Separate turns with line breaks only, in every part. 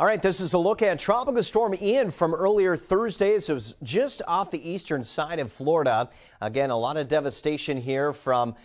All right, this is a look at Tropical Storm Ian from earlier Thursday. It was just off the eastern side of Florida. Again, a lot of devastation here from,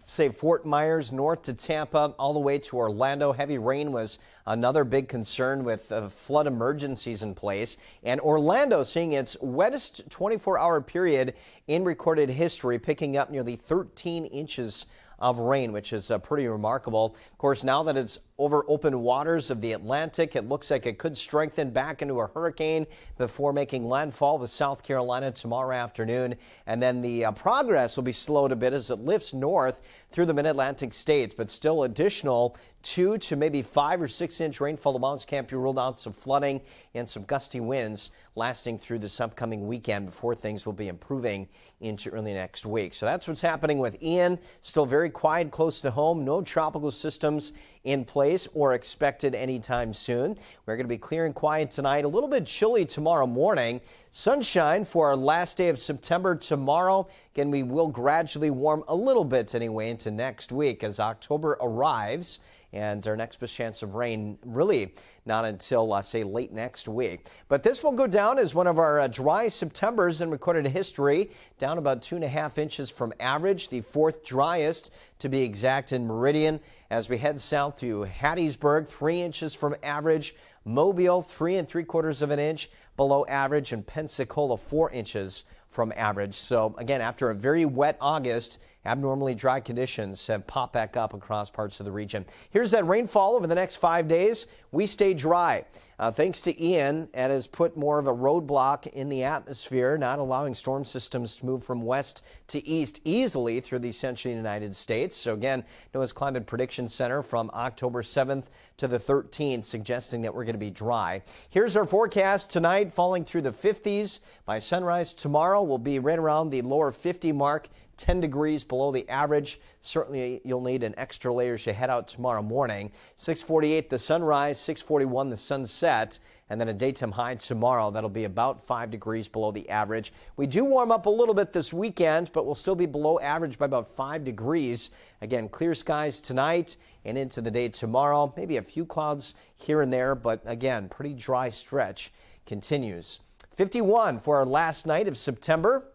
say, Fort Myers north to Tampa all the way to Orlando. Heavy rain was another big concern with flood emergencies in place. And Orlando seeing its wettest 24-hour period in recorded history, picking up nearly 13 inches of rain, which is pretty remarkable. Of course, now that it's over open waters of the Atlantic, it looks like it could strengthen back into a hurricane before making landfall with South Carolina tomorrow afternoon. And then the progress will be slowed a bit as it lifts north through the mid-Atlantic states, but still additional 2 to maybe 5 or 6 inch rainfall amounts can't be ruled out. Some flooding and some gusty winds lasting through this upcoming weekend before things will be improving into early next week. So that's what's happening with Ian. Still very quiet close to home. No tropical systems in place or expected anytime soon. We're going to be clear and quiet tonight. A little bit chilly tomorrow morning. Sunshine for our last day of September tomorrow. Again, we will gradually warm a little bit anyway into next week as October arrives. And our next best chance of rain really not until, say, late next week. But this will go down as one of our dry Septembers in recorded history, down about 2.5 inches from average, the fourth driest to be exact in Meridian. As we head south to Hattiesburg, 3 inches from average, Mobile 3 3/4 of an inch below average, and Pensacola 4 inches from average. So again, after a very wet August, abnormally dry conditions have popped back up across parts of the region. Here's that rainfall over the next 5 days. We stay dry. Thanks to Ian, it has put more of a roadblock in the atmosphere, not allowing storm systems to move from west to east easily through the central United States. So again, NOAA's Climate Prediction Center from October 7th to the 13th suggesting that we're going to be dry. Here's our forecast tonight, falling through the 50s. By sunrise tomorrow, we'll be right around the lower 50 mark. 10 degrees below the average. Certainly you'll need an extra layer as you head out tomorrow morning. 6:48 the sunrise, 6:41 the sunset, and then a daytime high tomorrow. That'll be about 5 degrees below the average. We do warm up a little bit this weekend, but we'll still be below average by about 5 degrees. Again, clear skies tonight and into the day tomorrow. Maybe a few clouds here and there, but again, pretty dry stretch continues. 51 for our last night of September.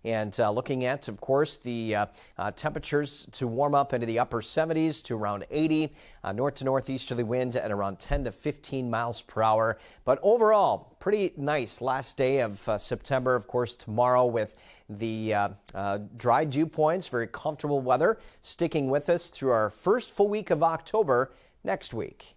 And looking at, of course, the temperatures to warm up into the upper 70s to around 80. North to northeasterly wind at around 10 to 15 miles per hour. But overall, pretty nice last day of September. Of course, tomorrow with the dry dew points, very comfortable weather sticking with us through our first full week of October next week.